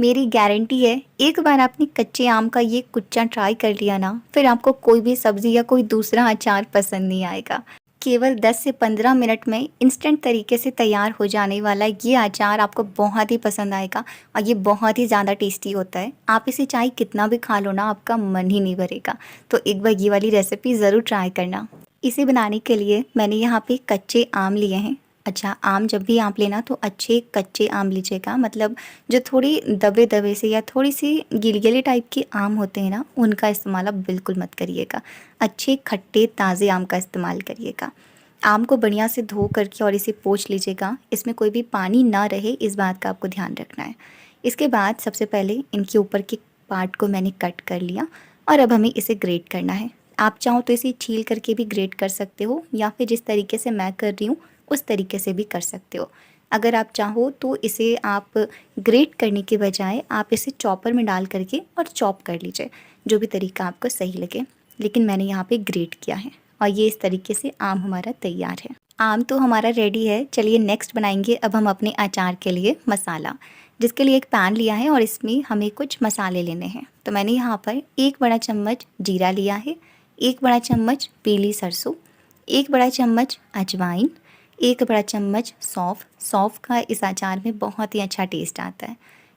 मेरी गारंटी है, एक बार आपने कच्चे आम का ये कुच्चा ट्राई कर लिया ना, फिर आपको कोई भी सब्ज़ी या कोई दूसरा अचार पसंद नहीं आएगा। केवल 10 से 15 मिनट में इंस्टेंट तरीके से तैयार हो जाने वाला ये अचार आपको बहुत ही पसंद आएगा और ये बहुत ही ज़्यादा टेस्टी होता है। आप इसे चाहे कितना भी खा लो ना, आपका मन ही नहीं भरेगा। तो एक बार ये वाली रेसिपी ज़रूर ट्राई करना। इसे बनाने के लिए मैंने यहाँ पे कच्चे आम लिए हैं। अच्छा, आम जब भी आप लेना तो अच्छे कच्चे आम लीजिएगा, मतलब जो थोड़ी दबे-दबे से या थोड़ी-सी गिलगले टाइप के आम होते हैं ना, उनका इस्तेमाल आप बिल्कुल मत करिएगा। अच्छे खट्टे ताज़े आम का इस्तेमाल करिएगा। आम को बढ़िया से धो करके और इसे पोंछ लीजिएगा। इसमें कोई भी पानी ना रहे, इस बात का आपको ध्यान रखना है। इसके बाद सबसे पहले इनके ऊपर के पार्ट को मैंने कट कर लिया और अब हमें इसे ग्रेट करना है। आप चाहो तो इसे छील करके भी ग्रेट कर सकते हो या फिर जिस तरीके से मैं कर रही हूँ उस तरीके से भी कर सकते हो। अगर आप चाहो तो इसे आप ग्रेट करने के बजाय आप इसे चॉपर में डाल करके और चॉप कर लीजिए, जो भी तरीका आपको सही लगे। लेकिन मैंने यहाँ पे ग्रेट किया है और ये इस तरीके से आम हमारा तैयार है। आम तो हमारा रेडी है। चलिए नेक्स्ट बनाएंगे अब हम अपने अचार के लिए मसाला, जिसके लिए एक पैन लिया है और इसमें हमें कुछ मसाले लेने हैं। तो मैंने यहाँ पर 1 बड़ा चम्मच जीरा लिया है, 1 बड़ा चम्मच पीली सरसों, 1 बड़ा चम्मच अजवाइन, 1 बड़ा चम्मच सौंफ। सौंफ का इस अचार में बहुत ही अच्छा टेस्ट आता है।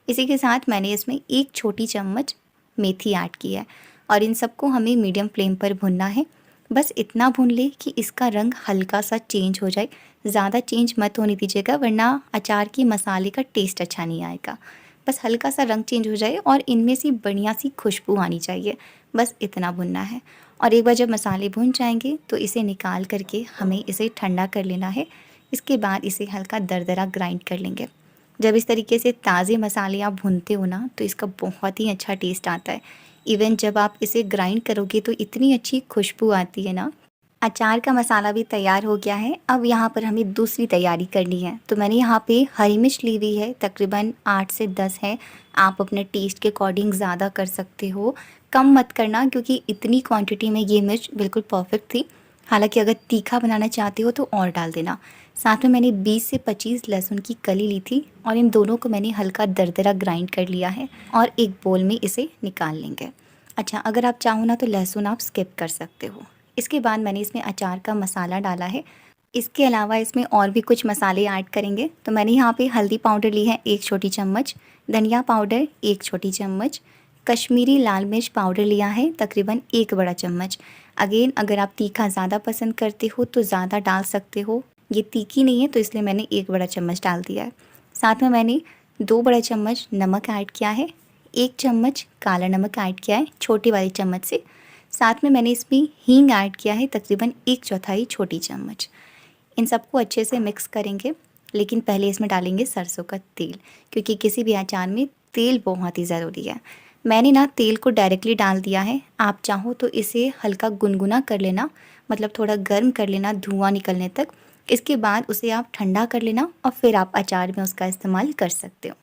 इसी के साथ मैंने इसमें 1 छोटी चम्मच मेथी ऐड की है और इन सबको हमें मीडियम फ्लेम पर भुनना है। बस इतना भून ले कि इसका रंग हल्का सा चेंज हो जाए। ज़्यादा चेंज मत होने दीजिएगा, वरना अचार की मसाले का टेस्ट अच्छा नहीं आएगा। बस हल्का सा रंग चेंज हो जाए और इनमें से बढ़िया सी खुशबू आनी चाहिए, बस इतना भुनना है। और एक बार जब मसाले भुन जाएंगे तो इसे निकाल करके हमें इसे ठंडा कर लेना है। इसके बाद इसे हल्का दरदरा ग्राइंड कर लेंगे। जब इस तरीके से ताज़े मसाले आप भूनते हो ना, तो इसका बहुत ही अच्छा टेस्ट आता है। इवन जब आप इसे ग्राइंड करोगे तो इतनी अच्छी खुशबू आती है ना। अचार का मसाला भी तैयार हो गया है। अब यहाँ पर हमें दूसरी तैयारी करनी है। तो मैंने यहाँ पे हरी मिर्च ली हुई है, तकरीबन 8 से 10 है। आप अपने टेस्ट के अकॉर्डिंग ज़्यादा कर सकते हो, कम मत करना, क्योंकि इतनी क्वांटिटी में ये मिर्च बिल्कुल परफेक्ट थी। हालांकि अगर तीखा बनाना चाहते हो तो और डाल देना। साथ में मैंने 20 से 25 लहसुन की कली ली थी और इन दोनों को मैंने हल्का दरदरा ग्राइंड कर लिया है और एक बोल में इसे निकाल लेंगे। अच्छा, अगर आप चाहो ना तो लहसुन आप स्किप कर सकते हो। इसके बाद मैंने इसमें अचार का मसाला डाला है। इसके अलावा इसमें और भी कुछ मसाले ऐड करेंगे। तो मैंने यहाँ पे हल्दी पाउडर ली है 1 छोटी चम्मच, धनिया पाउडर 1 छोटी चम्मच, कश्मीरी लाल मिर्च पाउडर लिया है तकरीबन 1 बड़ा चम्मच। अगेन अगर आप तीखा ज़्यादा पसंद करते हो तो ज़्यादा डाल सकते हो। ये तीखी नहीं है तो इसलिए मैंने 1 बड़ा चम्मच डाल दिया है। साथ में मैंने 2 बड़ा चम्मच नमक ऐड किया है, 1 चम्मच काला नमक ऐड किया है छोटी वाली चम्मच से। साथ में मैंने इसमें हींग ऐड किया है तकरीबन 1/4 छोटी चम्मच। इन सबको अच्छे से मिक्स करेंगे, लेकिन पहले इसमें डालेंगे सरसों का तेल, क्योंकि किसी भी अचार में तेल बहुत ही ज़रूरी है। मैंने ना तेल को डायरेक्टली डाल दिया है। आप चाहो तो इसे हल्का गुनगुना कर लेना, मतलब थोड़ा गर्म कर लेना धुआं निकलने तक। इसके बाद उसे आप ठंडा कर लेना और फिर आप अचार में उसका इस्तेमाल कर सकते हो।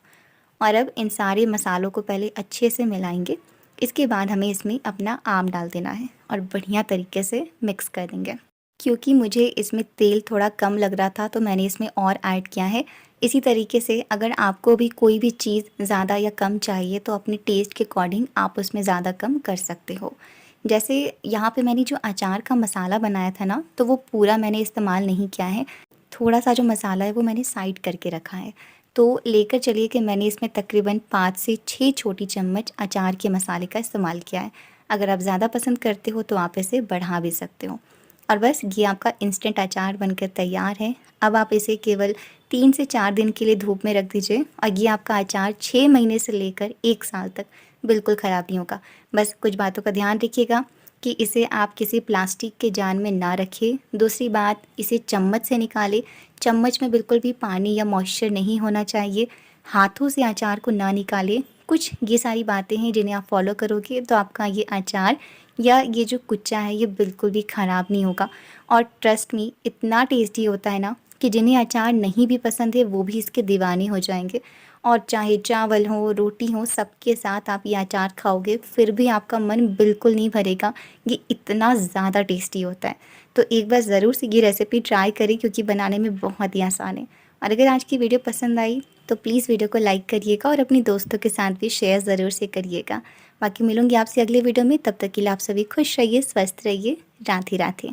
और अब इन सारे मसालों को पहले अच्छे से मिलाएंगे। इसके बाद हमें इसमें अपना आम डाल देना है और बढ़िया तरीके से मिक्स कर देंगे। क्योंकि मुझे इसमें तेल थोड़ा कम लग रहा था तो मैंने इसमें और ऐड किया है। इसी तरीके से अगर आपको भी कोई भी चीज़ ज़्यादा या कम चाहिए तो अपने टेस्ट के अकॉर्डिंग आप उसमें ज़्यादा कम कर सकते हो। जैसे यहाँ पे मैंने जो अचार का मसाला बनाया था ना, तो वो पूरा मैंने इस्तेमाल नहीं किया है। थोड़ा सा जो मसाला है वो मैंने साइड करके रखा है। तो लेकर चलिए कि मैंने इसमें तकरीबन 5 से 6 छोटी चम्मच अचार के मसाले का इस्तेमाल किया है। अगर आप ज़्यादा पसंद करते हो तो आप इसे बढ़ा भी सकते हो। और बस ये आपका इंस्टेंट अचार बनकर तैयार है। अब आप इसे केवल 3 से 4 दिन के लिए धूप में रख दीजिए और ये आपका अचार 6 महीने से लेकर 1 साल तक बिल्कुल ख़राब नहीं होगा। बस कुछ बातों का ध्यान रखिएगा कि इसे आप किसी प्लास्टिक के जार में ना रखें। दूसरी बात, इसे चम्मच से निकालें। चम्मच में बिल्कुल भी पानी या मॉइस्चर नहीं होना चाहिए। हाथों से अचार को ना निकालें। कुछ ये सारी बातें हैं जिन्हें आप फॉलो करोगे तो आपका ये अचार या ये जो कुच्चा है ये बिल्कुल भी ख़राब नहीं होगा। और ट्रस्ट मी, इतना टेस्टी होता है ना कि जिन्हें अचार नहीं भी पसंद है वो भी इसके दीवाने हो जाएंगे। और चाहे चावल हो, रोटी हो, सबके साथ आप ये अचार खाओगे फिर भी आपका मन बिल्कुल नहीं भरेगा। ये इतना ज़्यादा टेस्टी होता है। तो एक बार ज़रूर से ये रेसिपी ट्राई करें, क्योंकि बनाने में बहुत ही आसान है और अगर आज की वीडियो पसंद आई तो प्लीज़ वीडियो को लाइक करिएगा और अपने दोस्तों के साथ भी शेयर ज़रूर से करिएगा। बाकी मिलूँगी आपसे अगले वीडियो में, तब तक के लिए आप सभी खुश रहिए, स्वस्थ रहिए। राधे राधे।